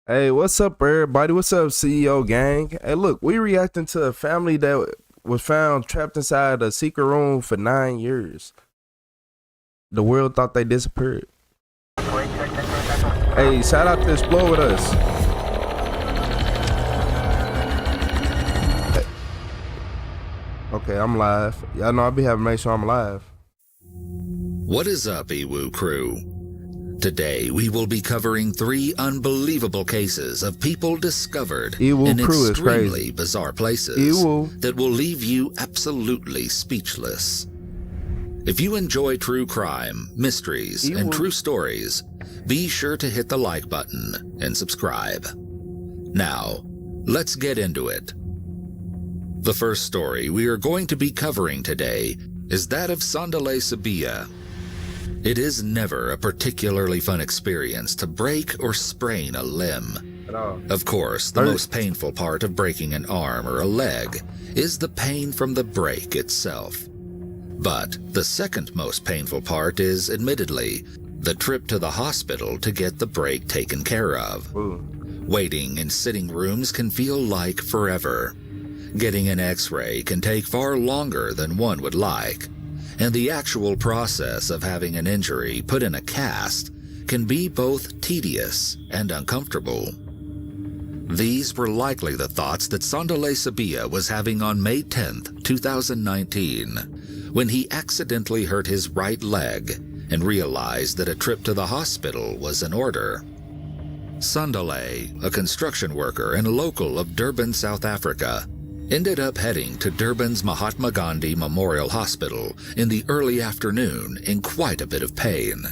Hey, what's up, everybody? What's up, CEO gang? Hey, look, we reacting to a family that was found trapped inside a secret room for 9 years. The world thought they disappeared. Hey, shout out to Explore with us. Hey. Okay, I'm live. Y'all know I be having to make sure I'm live. What is up, Ewu crew? Today, we will be covering 3 unbelievable cases of people discovered in extremely bizarre places that will leave you absolutely speechless. If you enjoy true crime, mysteries, and true stories, be sure to hit the like button and subscribe. Now, let's get into it. The first story we are going to be covering today is that of Sandale Sabia. It is never a particularly fun experience to break or sprain a limb. Of course, the most painful part of breaking an arm or a leg is the pain from the break itself. But the second most painful part is, admittedly, the trip to the hospital to get the break taken care of. Waiting in sitting rooms can feel like forever. Getting an X-ray can take far longer than one would like. And the actual process of having an injury put in a cast can be both tedious and uncomfortable. These were likely the thoughts that Sandale Sabia was having on May 10th, 2019, when he accidentally hurt his right leg and realized that a trip to the hospital was in order. Sandale, a construction worker and local of Durban, South Africa, ended up heading to Durban's Mahatma Gandhi Memorial Hospital in the early afternoon in quite a bit of pain.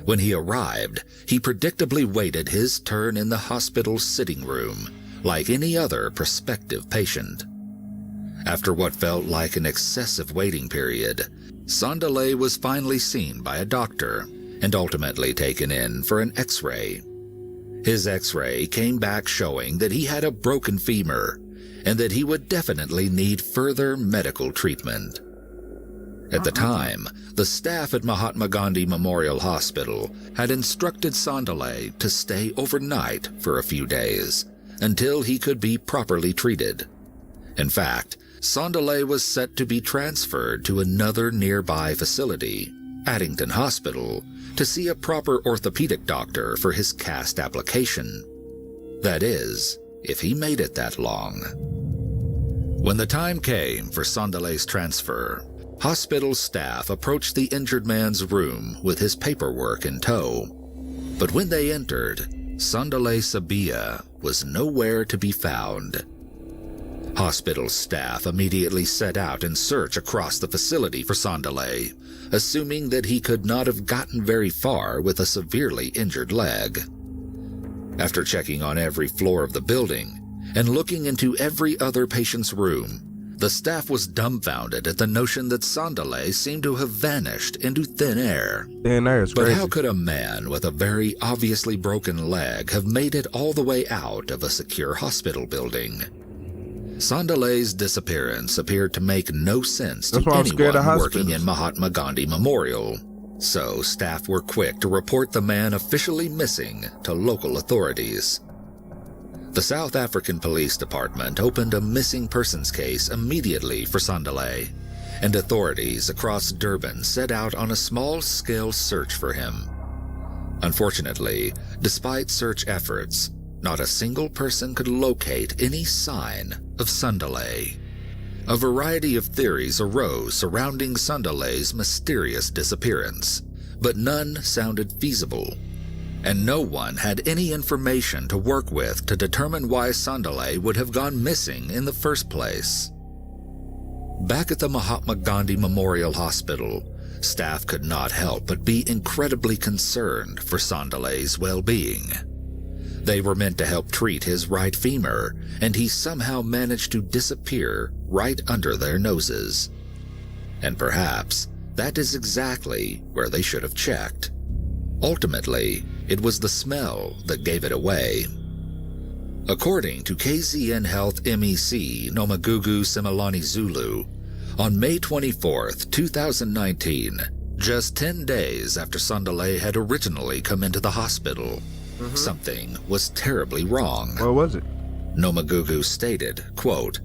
When he arrived, he predictably waited his turn in the hospital's sitting room, like any other prospective patient. After what felt like an excessive waiting period, Sandale was finally seen by a doctor and ultimately taken in for an X-ray. His X-ray came back showing that he had a broken femur and that he would definitely need further medical treatment. At the time, the staff at Mahatma Gandhi Memorial Hospital had instructed Sandale to stay overnight for a few days until he could be properly treated. In fact, Sandale was set to be transferred to another nearby facility, Addington Hospital, to see a proper orthopedic doctor for his cast application. That is, if he made it that long. When the time came for Sandale's transfer, hospital staff approached the injured man's room with his paperwork in tow. But when they entered, Sandale Sabia was nowhere to be found. Hospital staff immediately set out in search across the facility for Sandale, assuming that he could not have gotten very far with a severely injured leg. After checking on every floor of the building and looking into every other patient's room, the staff was dumbfounded at the notion that Sandale seemed to have vanished into thin air. But how could a man with a very obviously broken leg have made it all the way out of a secure hospital building? Sandale's disappearance appeared to make no sense to anyone working in Mahatma Gandhi Memorial. So staff were quick to report the man officially missing to local authorities. The South African Police Department opened a missing persons case immediately for Sandale, and authorities across Durban set out on a small-scale search for him. Unfortunately, despite search efforts, not a single person could locate any sign of Sandale. A variety of theories arose surrounding Sandale's mysterious disappearance, but none sounded feasible, and no one had any information to work with to determine why Sandale would have gone missing in the first place. Back at the Mahatma Gandhi Memorial Hospital, staff could not help but be incredibly concerned for Sandale's well-being. They were meant to help treat his right femur, and he somehow managed to disappear right under their noses. And perhaps that is exactly where they should have checked. Ultimately, it was the smell that gave it away. According to KZN Health MEC Nomagugu Simelani Zulu, on May 24, 2019, just 10 days after Sandale had originally come into the hospital, something was terribly wrong. What was it? Nomagugu stated, quote,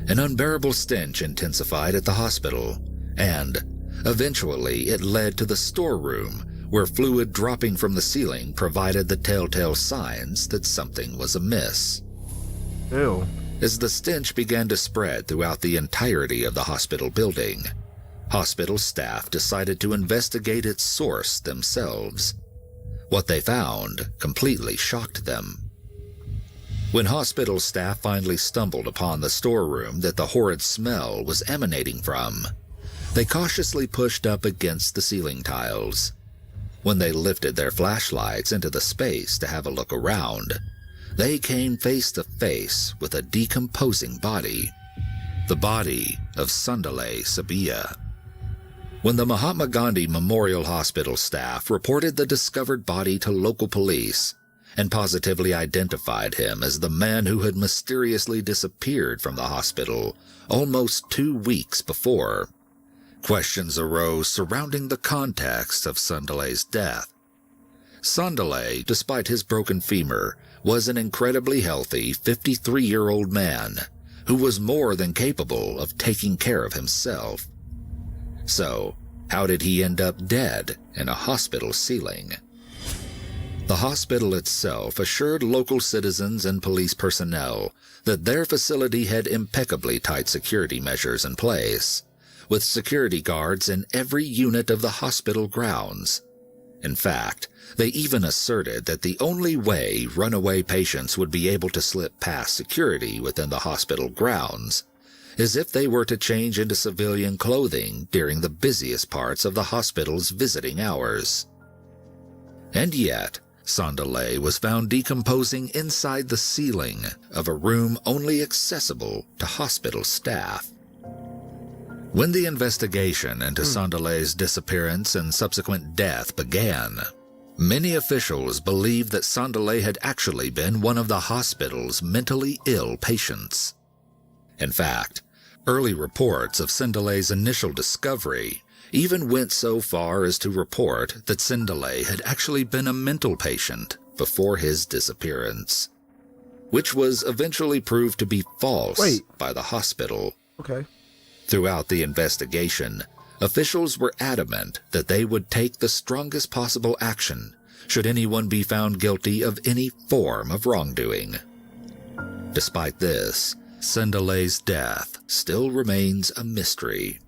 "An unbearable stench intensified at the hospital, and eventually it led to the storeroom where fluid dropping from the ceiling provided the telltale signs that something was amiss." Ew. As the stench began to spread throughout the entirety of the hospital building, hospital staff decided to investigate its source themselves. What they found completely shocked them. When hospital staff finally stumbled upon the storeroom that the horrid smell was emanating from, they cautiously pushed up against the ceiling tiles. When they lifted their flashlights into the space to have a look around, they came face to face with a decomposing body, the body of Sundale Sabia. When the Mahatma Gandhi Memorial Hospital staff reported the discovered body to local police and positively identified him as the man who had mysteriously disappeared from the hospital almost 2 weeks before, questions arose surrounding the context of Sundale's death. Sundale, despite his broken femur, was an incredibly healthy 53-year-old man who was more than capable of taking care of himself. So, how did he end up dead in a hospital ceiling? The hospital itself assured local citizens and police personnel that their facility had impeccably tight security measures in place, with security guards in every unit of the hospital grounds. In fact, they even asserted that the only way runaway patients would be able to slip past security within the hospital grounds is if they were to change into civilian clothing during the busiest parts of the hospital's visiting hours. And yet, Sandale was found decomposing inside the ceiling of a room only accessible to hospital staff. When the investigation into Sandale's disappearance and subsequent death began, many officials believed that Sandale had actually been one of the hospital's mentally ill patients. In fact, early reports of Sandale's initial discovery even went so far as to report that Sandale had actually been a mental patient before his disappearance, which was eventually proved to be false by the hospital. Okay. Throughout the investigation, officials were adamant that they would take the strongest possible action should anyone be found guilty of any form of wrongdoing. Despite this, Sandale's death still remains a mystery.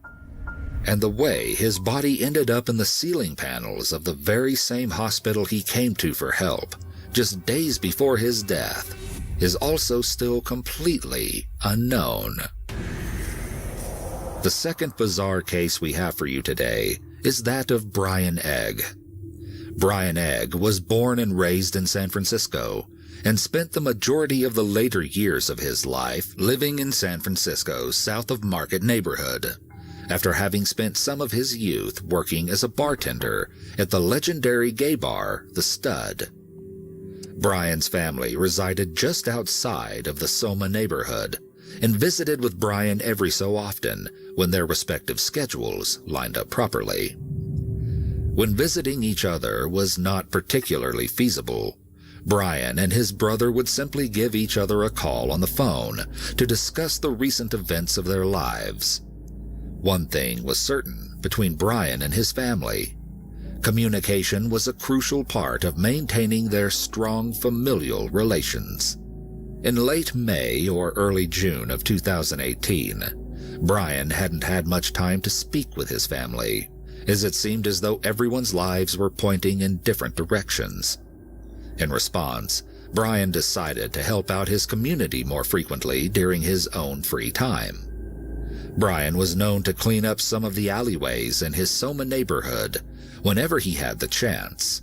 And the way his body ended up in the ceiling panels of the very same hospital he came to for help just days before his death is also still completely unknown. The second bizarre case we have for you today is that of Brian Egg. Brian Egg was born and raised in San Francisco and spent the majority of the later years of his life living in San Francisco's South of Market neighborhood, after having spent some of his youth working as a bartender at the legendary gay bar, The Stud. Brian's family resided just outside of the Soma neighborhood and visited with Brian every so often when their respective schedules lined up properly. When visiting each other was not particularly feasible, Brian and his brother would simply give each other a call on the phone to discuss the recent events of their lives. One thing was certain between Brian and his family: communication was a crucial part of maintaining their strong familial relations. In late May or early June of 2018, Brian hadn't had much time to speak with his family, as it seemed as though everyone's lives were pointing in different directions. In response, Brian decided to help out his community more frequently during his own free time. Brian was known to clean up some of the alleyways in his Soma neighborhood whenever he had the chance,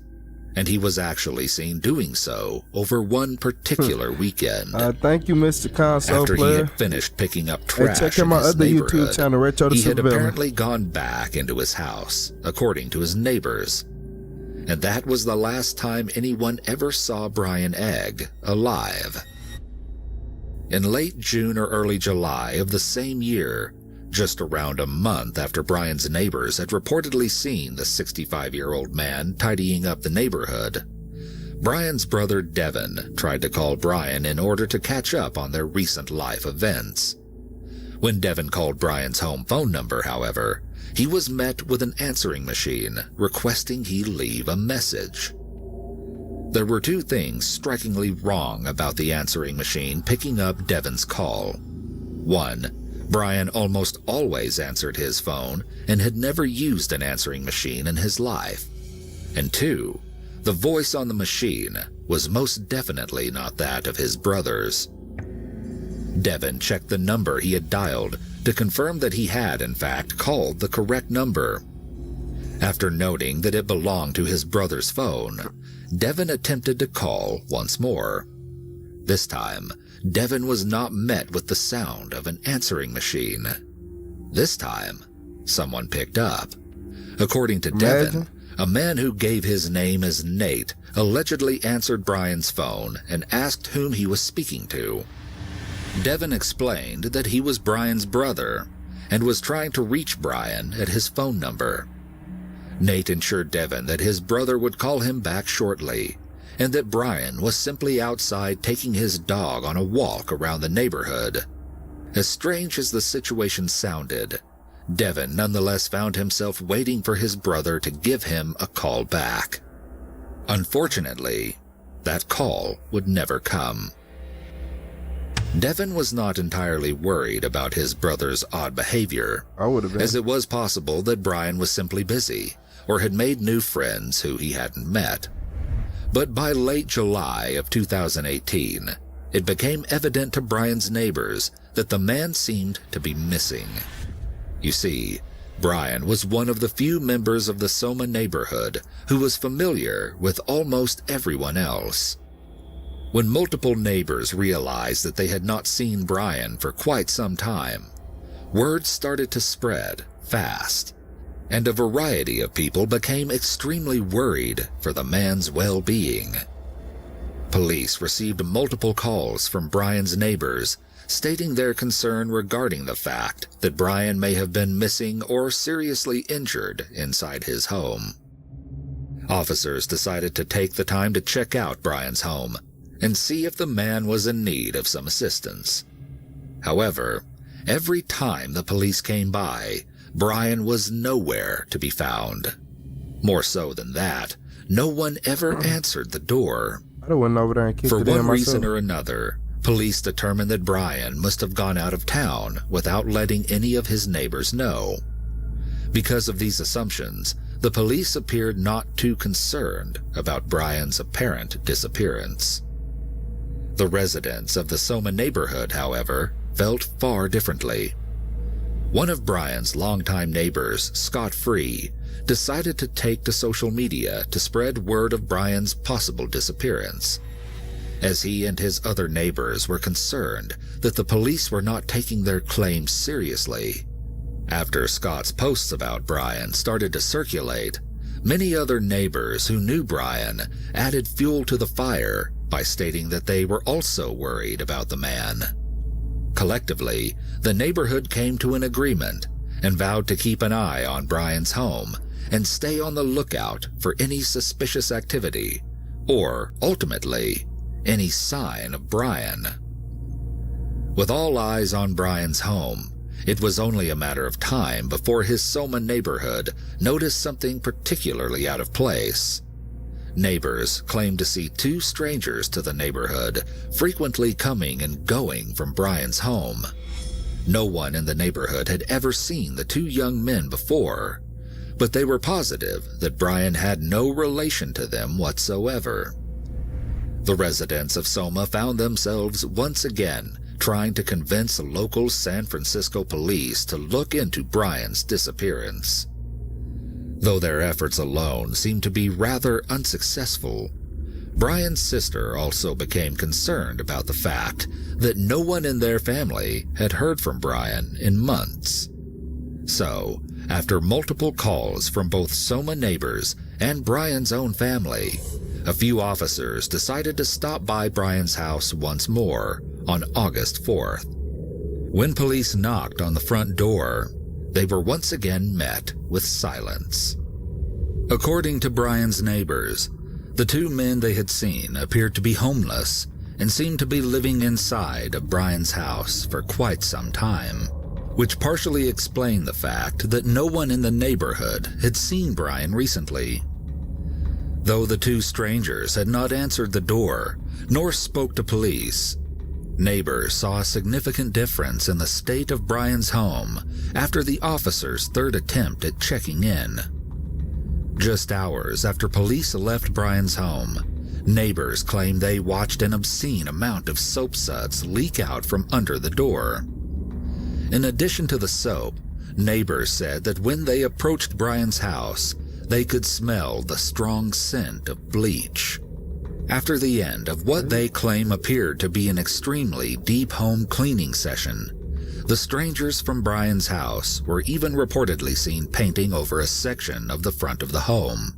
and he was actually seen doing so over one particular weekend. Thank you, Mr. Console After Player. he had finished picking up trash check out in my his other YouTube neighborhood, channel, Retro the he had Supervillain. apparently gone back into his house, according to his neighbors. And that was the last time anyone ever saw Brian Egg alive. In late June or early July of the same year, just around a month after Brian's neighbors had reportedly seen the 65-year-old man tidying up the neighborhood, Brian's brother Devin tried to call Brian in order to catch up on their recent life events. When Devin called Brian's home phone number, however, he was met with an answering machine requesting he leave a message. There were two things strikingly wrong about the answering machine picking up Devin's call. One, Brian almost always answered his phone and had never used an answering machine in his life. And two, the voice on the machine was most definitely not that of his brother's. Devin checked the number he had dialed to confirm that he had, in fact, called the correct number. After noting that it belonged to his brother's phone, Devin attempted to call once more. This time, Devin was not met with the sound of an answering machine. This time, someone picked up. According to Devin, a man who gave his name as Nate allegedly answered Brian's phone and asked whom he was speaking to. Devin explained that he was Brian's brother and was trying to reach Brian at his phone number. Nate assured Devin that his brother would call him back shortly and that Brian was simply outside taking his dog on a walk around the neighborhood. As strange as the situation sounded, Devin nonetheless found himself waiting for his brother to give him a call back. Unfortunately, that call would never come. Devin was not entirely worried about his brother's odd behavior, as it was possible that Brian was simply busy or had made new friends who he hadn't met. But by late July of 2018, it became evident to Brian's neighbors that the man seemed to be missing. You see, Brian was one of the few members of the Soma neighborhood who was familiar with almost everyone else. When multiple neighbors realized that they had not seen Brian for quite some time, word started to spread fast, and a variety of people became extremely worried for the man's well-being. Police received multiple calls from Brian's neighbors stating their concern regarding the fact that Brian may have been missing or seriously injured inside his home. Officers decided to take the time to check out Brian's home and see if the man was in need of some assistance. However, every time the police came by, Brian was nowhere to be found. More so than that, no one ever answered the door. I went over there and kicked For it in one myself. reason or another, police determined that Brian must have gone out of town without letting any of his neighbors know. Because of these assumptions, the police appeared not too concerned about Brian's apparent disappearance. The residents of the Soma neighborhood, however, felt far differently. One of Brian's longtime neighbors, Scott Free, decided to take to social media to spread word of Brian's possible disappearance, as he and his other neighbors were concerned that the police were not taking their claims seriously. After Scott's posts about Brian started to circulate, many other neighbors who knew Brian added fuel to the fire by stating that they were also worried about the man. Collectively, the neighborhood came to an agreement and vowed to keep an eye on Brian's home and stay on the lookout for any suspicious activity, or, ultimately, any sign of Brian. With all eyes on Brian's home, it was only a matter of time before his Soma neighborhood noticed something particularly out of place. Neighbors claimed to see two strangers to the neighborhood frequently coming and going from Brian's home. No one in the neighborhood had ever seen the two young men before, but they were positive that Brian had no relation to them whatsoever. The residents of Soma found themselves once again trying to convince local San Francisco police to look into Brian's disappearance. Though their efforts alone seemed to be rather unsuccessful, Brian's sister also became concerned about the fact that no one in their family had heard from Brian in months. So, after multiple calls from both Soma neighbors and Brian's own family, a few officers decided to stop by Brian's house once more on August 4th. When police knocked on the front door, they were once again met with silence. According to Brian's neighbors, The two men they had seen appeared to be homeless and seemed to be living inside of Brian's house for quite some time, which partially explained the fact that no one in the neighborhood had seen Brian recently. Though the two strangers had not answered the door nor spoke to police, neighbors saw a significant difference in the state of Brian's home after the officers' third attempt at checking in. Just hours after police left Brian's home, neighbors claimed they watched an obscene amount of soap suds leak out from under the door. In addition to the soap, neighbors said that when they approached Brian's house, they could smell the strong scent of bleach. After the end of what they claim appeared to be an extremely deep home cleaning session, the strangers from Brian's house were even reportedly seen painting over a section of the front of the home,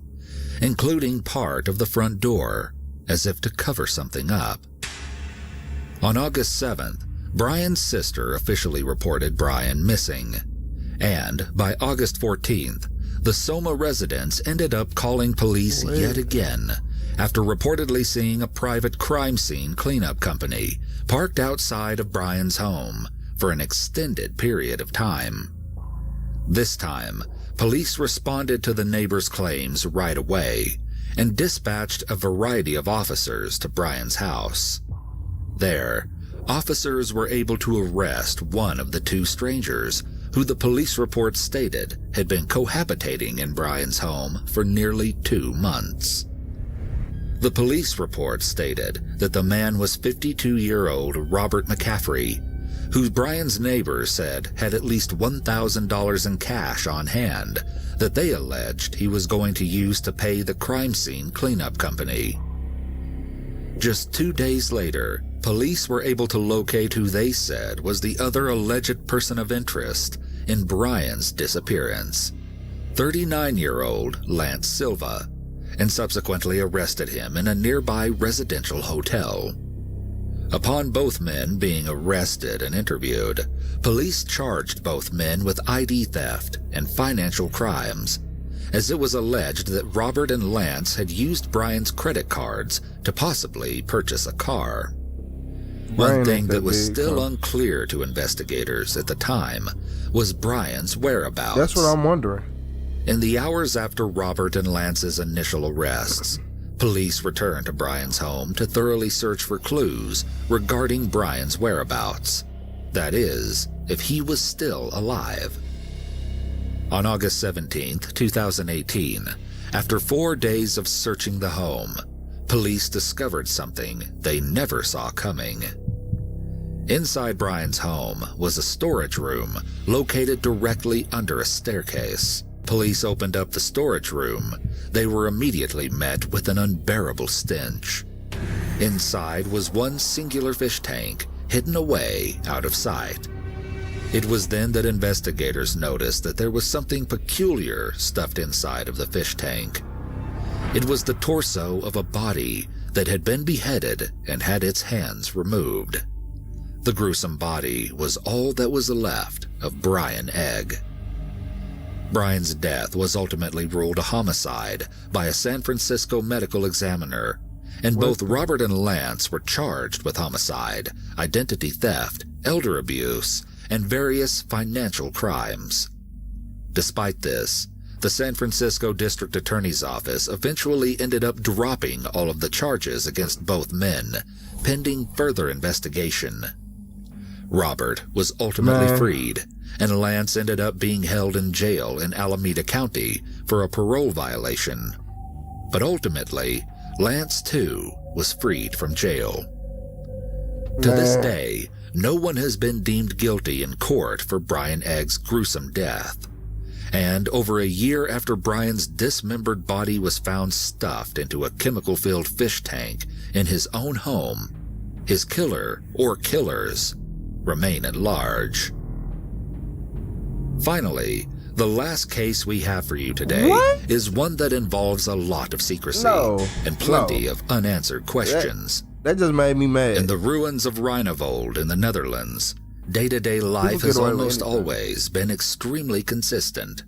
including part of the front door, as if to cover something up. On August 7th, Brian's sister officially reported Brian missing, and by August 14th, the Soma residents ended up calling police yet again after reportedly seeing a private crime scene cleanup company parked outside of Brian's home for an extended period of time. This time, police responded to the neighbors' claims right away and dispatched a variety of officers to Brian's house. There, officers were able to arrest one of the two strangers who the police report stated had been cohabitating in Brian's home for nearly 2 months. The police report stated that the man was 52-year-old Robert McCaffrey, who Brian's neighbors said had at least $1,000 in cash on hand that they alleged he was going to use to pay the crime scene cleanup company. Just 2 days later, police were able to locate who they said was the other alleged person of interest in Brian's disappearance, 39-year-old Lance Silva, and subsequently arrested him in a nearby residential hotel. Upon both men being arrested and interviewed, police charged both men with ID theft and financial crimes, as it was alleged that Robert and Lance had used Brian's credit cards to possibly purchase a car. One thing that was still unclear to investigators at the time was Brian's whereabouts. That's what I'm wondering. In the hours after Robert and Lance's initial arrests, police returned to Brian's home to thoroughly search for clues regarding Brian's whereabouts. That is, if he was still alive. On August 17th, 2018, after 4 days of searching the home, police discovered something they never saw coming. Inside Brian's home was a storage room located directly under a staircase. Police opened up the storage room. They were immediately met with an unbearable stench. Inside was one singular fish tank, hidden away out of sight. It was then that investigators noticed that there was something peculiar stuffed inside of the fish tank. It was the torso of a body that had been beheaded and had its hands removed. The gruesome body was all that was left of Brian Egg. Brian's death was ultimately ruled a homicide by a San Francisco medical examiner, and both Robert and Lance were charged with homicide, identity theft, elder abuse, and various financial crimes. Despite this, the San Francisco District Attorney's Office eventually ended up dropping all of the charges against both men, pending further investigation. Robert was ultimately freed, and Lance ended up being held in jail in Alameda County for a parole violation. But ultimately, Lance too was freed from jail. To this day, no one has been deemed guilty in court for Brian Egg's gruesome death. And over a year after Brian's dismembered body was found stuffed into a chemical-filled fish tank in his own home, his killer or killers remain at large. Finally, the last case we have for you today is one that involves a lot of secrecy and plenty of unanswered questions. That just made me mad. In the ruins of Rheinavold in the Netherlands, day-to-day life has almost always been extremely consistent.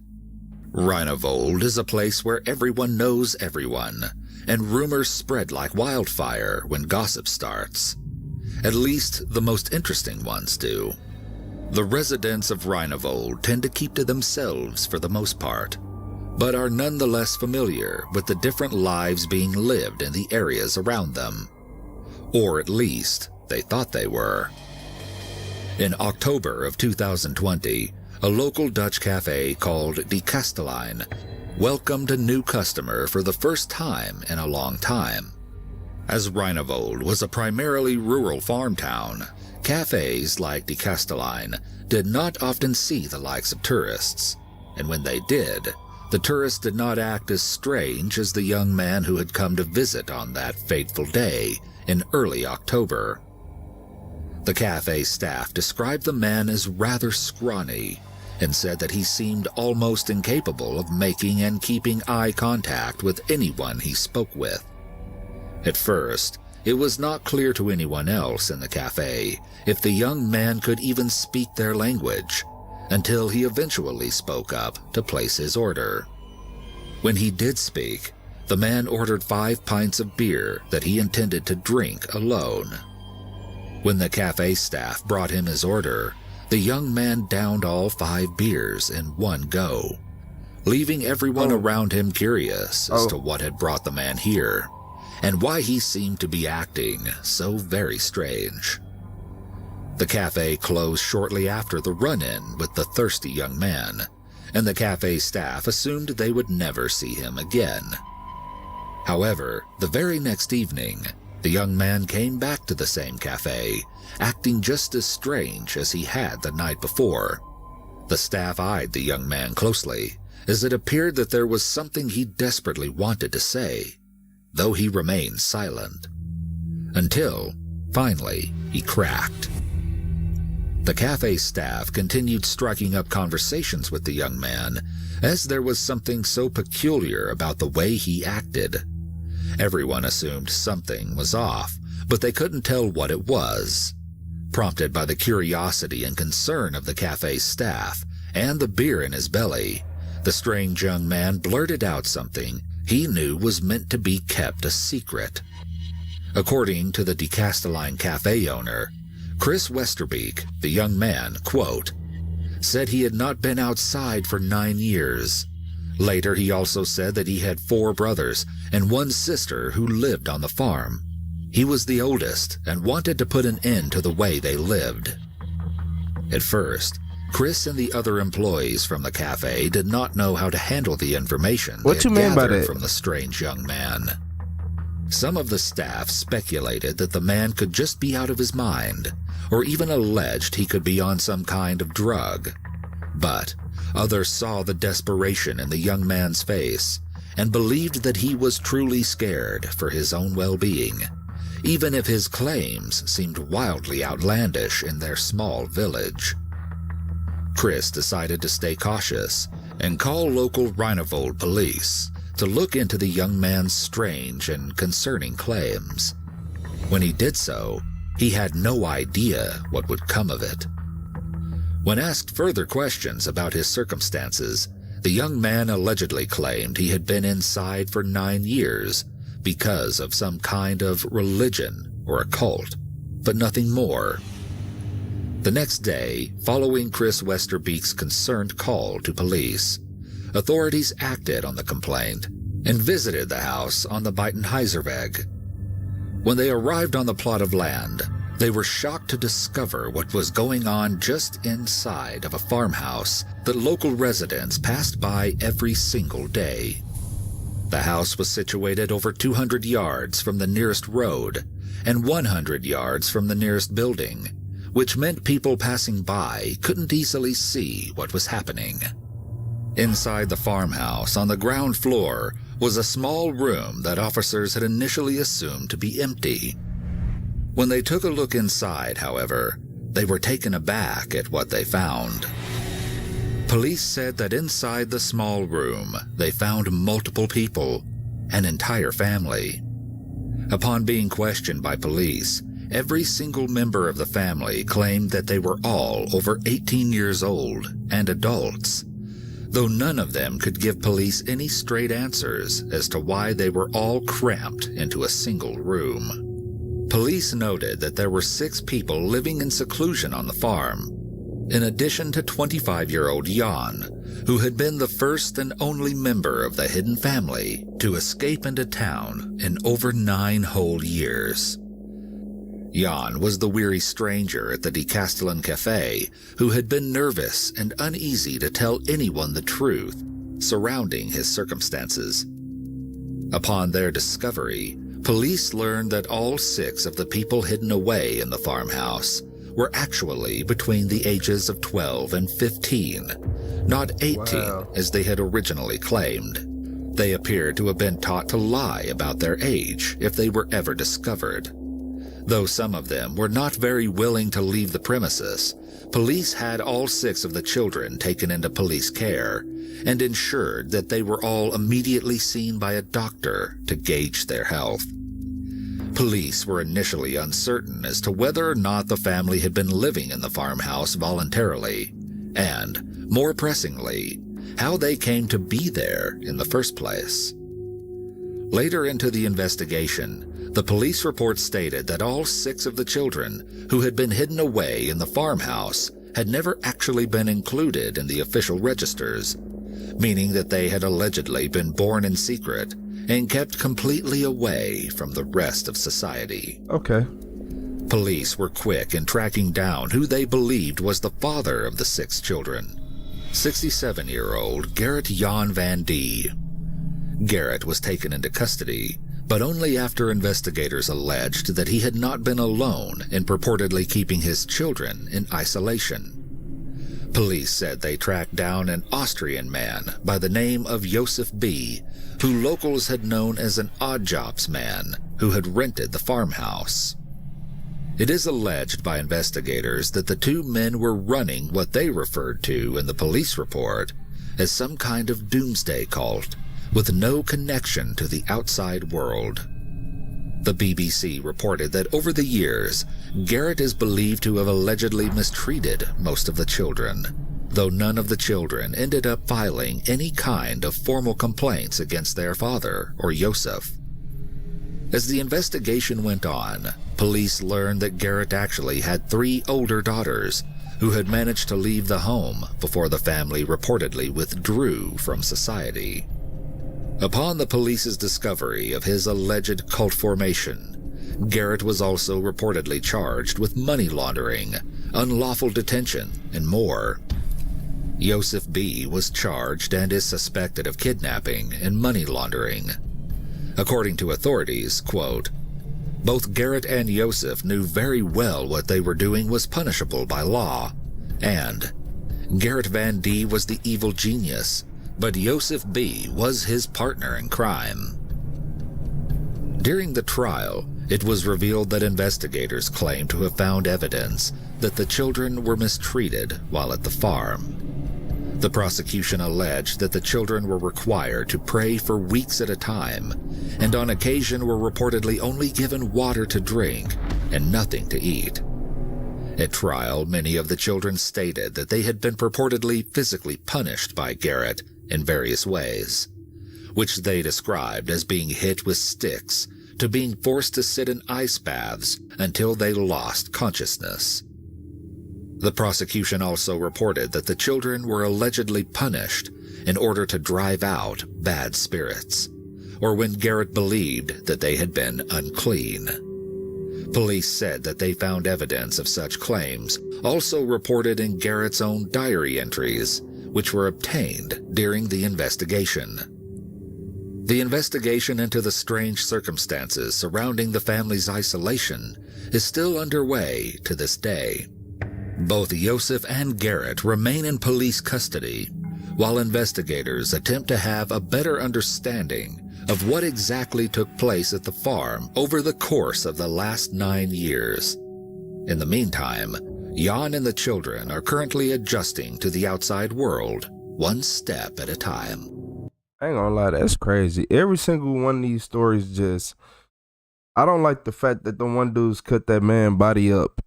Rheinavold is a place where everyone knows everyone, and rumors spread like wildfire when gossip starts. At least the most interesting ones do. The residents of Rheinavold tend to keep to themselves for the most part, but are nonetheless familiar with the different lives being lived in the areas around them. Or at least, they thought they were. In October of 2020, a local Dutch cafe called De Kastelein welcomed a new customer for the first time in a long time. As Rheinavold was a primarily rural farm town, cafes like De Kastelein did not often see the likes of tourists, and when they did, the tourists did not act as strange as the young man who had come to visit on that fateful day in early October. The cafe staff described the man as rather scrawny and said that he seemed almost incapable of making and keeping eye contact with anyone he spoke with. At first, it was not clear to anyone else in the cafe if the young man could even speak their language, until he eventually spoke up to place his order. When he did speak, the man ordered 5 pints of beer that he intended to drink alone. When the cafe staff brought him his order, the young man downed all 5 beers in one go, leaving everyone around him curious as to what had brought the man here, and why he seemed to be acting so very strange. The cafe closed shortly after the run-in with the thirsty young man, and the cafe staff assumed they would never see him again. However, the very next evening, the young man came back to the same cafe, acting just as strange as he had the night before. The staff eyed the young man closely, as it appeared that there was something he desperately wanted to say, though he remained silent. Until, finally, he cracked. The cafe staff continued striking up conversations with the young man, as there was something so peculiar about the way he acted. Everyone assumed something was off, but they couldn't tell what it was. Prompted by the curiosity and concern of the cafe staff and the beer in his belly, the strange young man blurted out something he knew was meant to be kept a secret. According to the De Kastelein cafe owner, Chris Westerbeek, the young man, quote, said he had not been outside for 9 years. Later, he also said that he had 4 brothers and 1 sister who lived on the farm. He was the oldest and wanted to put an end to the way they lived. At first, Chris and the other employees from the cafe did not know how to handle the information they had gathered from the strange young man. Some of the staff speculated that the man could just be out of his mind, or even alleged he could be on some kind of drug. But others saw the desperation in the young man's face and believed that he was truly scared for his own well-being, even if his claims seemed wildly outlandish in their small village. Chris decided to stay cautious and call local Rheinavold police to look into the young man's strange and concerning claims. When he did so, he had no idea what would come of it. When asked further questions about his circumstances, the young man allegedly claimed he had been inside for 9 years because of some kind of religion or a cult, but nothing more. The next day, following Chris Westerbeek's concerned call to police, authorities acted on the complaint and visited the house on the Buitenhuizerweg. When they arrived on the plot of land, they were shocked to discover what was going on just inside of a farmhouse that local residents passed by every single day. The house was situated over 200 yards from the nearest road and 100 yards from the nearest building, which meant people passing by couldn't easily see what was happening. Inside the farmhouse, on the ground floor, was a small room that officers had initially assumed to be empty. When they took a look inside, however, they were taken aback at what they found. Police said that inside the small room, they found multiple people, an entire family. Upon being questioned by police, every single member of the family claimed that they were all over 18 years old and adults. though none of them could give police any straight answers as to why they were all cramped into a single room. Police noted that there were 6 people living in seclusion on the farm, in addition to 25-year-old Jan, who had been the first and only member of the hidden family to escape into town in over 9 whole years. Jan was the weary stranger at the De Castellan Cafe who had been nervous and uneasy to tell anyone the truth surrounding his circumstances. Upon their discovery, police learned that all 6 of the people hidden away in the farmhouse were actually between the ages of 12 and 15, not 18 as they had originally claimed. They appeared to have been taught to lie about their age if they were ever discovered. Though some of them were not very willing to leave the premises, police had all 6 of the children taken into police care and ensured that they were all immediately seen by a doctor to gauge their health. Police were initially uncertain as to whether or not the family had been living in the farmhouse voluntarily, and, more pressingly, how they came to be there in the first place. Later into the investigation, the police report stated that all 6 of the children who had been hidden away in the farmhouse had never actually been included in the official registers, meaning that they had allegedly been born in secret and kept completely away from the rest of society. Okay. Police were quick in tracking down who they believed was the father of the 6 children, 67-year-old Gerrit Jan van D. Gerrit was taken into custody, but only after investigators alleged that he had not been alone in purportedly keeping his children in isolation. Police said they tracked down an Austrian man by the name of Joseph B., who locals had known as an odd jobs man who had rented the farmhouse. It is alleged by investigators that the 2 men were running what they referred to in the police report as some kind of doomsday cult with no connection to the outside world. The BBC reported that over the years, Gerrit is believed to have allegedly mistreated most of the children, though none of the children ended up filing any kind of formal complaints against their father or Joseph. As the investigation went on, police learned that Gerrit actually had 3 older daughters who had managed to leave the home before the family reportedly withdrew from society. Upon the police's discovery of his alleged cult formation, Gerrit was also reportedly charged with money laundering, unlawful detention, and more. Joseph B. was charged and is suspected of kidnapping and money laundering. According to authorities, quote, both Gerrit and Joseph knew very well what they were doing was punishable by law, and Gerrit van D. was the evil genius, but Joseph B. was his partner in crime. During the trial, it was revealed that investigators claimed to have found evidence that the children were mistreated while at the farm. The prosecution alleged that the children were required to pray for weeks at a time, and on occasion were reportedly only given water to drink and nothing to eat. At trial, many of the children stated that they had been purportedly physically punished by Gerrit in various ways, which they described as being hit with sticks to being forced to sit in ice baths until they lost consciousness. The prosecution also reported that the children were allegedly punished in order to drive out bad spirits, or when Gerrit believed that they had been unclean. Police said that they found evidence of such claims also reported in Gerrit's own diary entries, which were obtained during the investigation. The investigation into the strange circumstances surrounding the family's isolation is still underway to this day. Both Joseph and Gerrit remain in police custody, while investigators attempt to have a better understanding of what exactly took place at the farm over the course of the last 9 years. In the meantime, Jan and the children are currently adjusting to the outside world, one step at a time. I ain't gonna lie, that's crazy. Every single one of these stories just... I don't like the fact that the one dude's cut that man body up.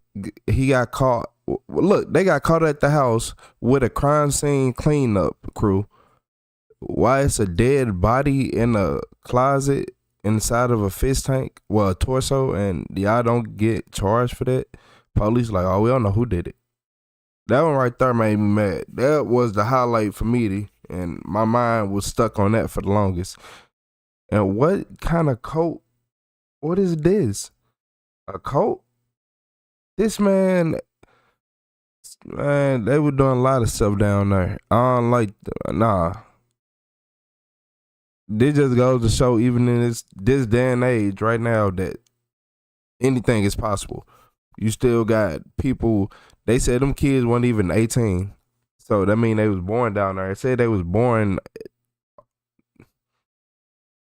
He got caught. Look, they got caught at the house with a crime scene cleanup crew. why it's a dead body in a closet inside of a fish tank, well, a torso, and y'all don't get charged for that. Police like, oh, we don't know who did it. That one right there made me mad. That was the highlight for me, and my mind was stuck on that for the longest. And what kind of cult? What is this? A cult? This man, they were doing a lot of stuff down there. I don't like, nah. This just goes to show, even in this day and age right now, that anything is possible. You still got people, they said them kids weren't even 18. So that mean they was born down there. They said they was born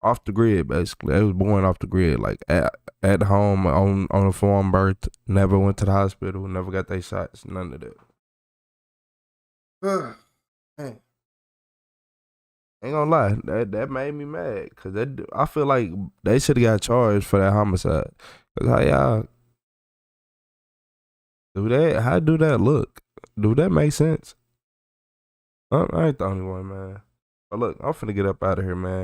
off the grid, basically. They was born off the grid, like at home, on a farm birth, never went to the hospital, never got their shots, none of that. Man. Ain't gonna lie, that made me mad, cause I feel like they should have got charged for that homicide. Cause how y'all do that? How do that look? Do that make sense? I ain't the only one, man. But look, I'm finna get up out of here, man.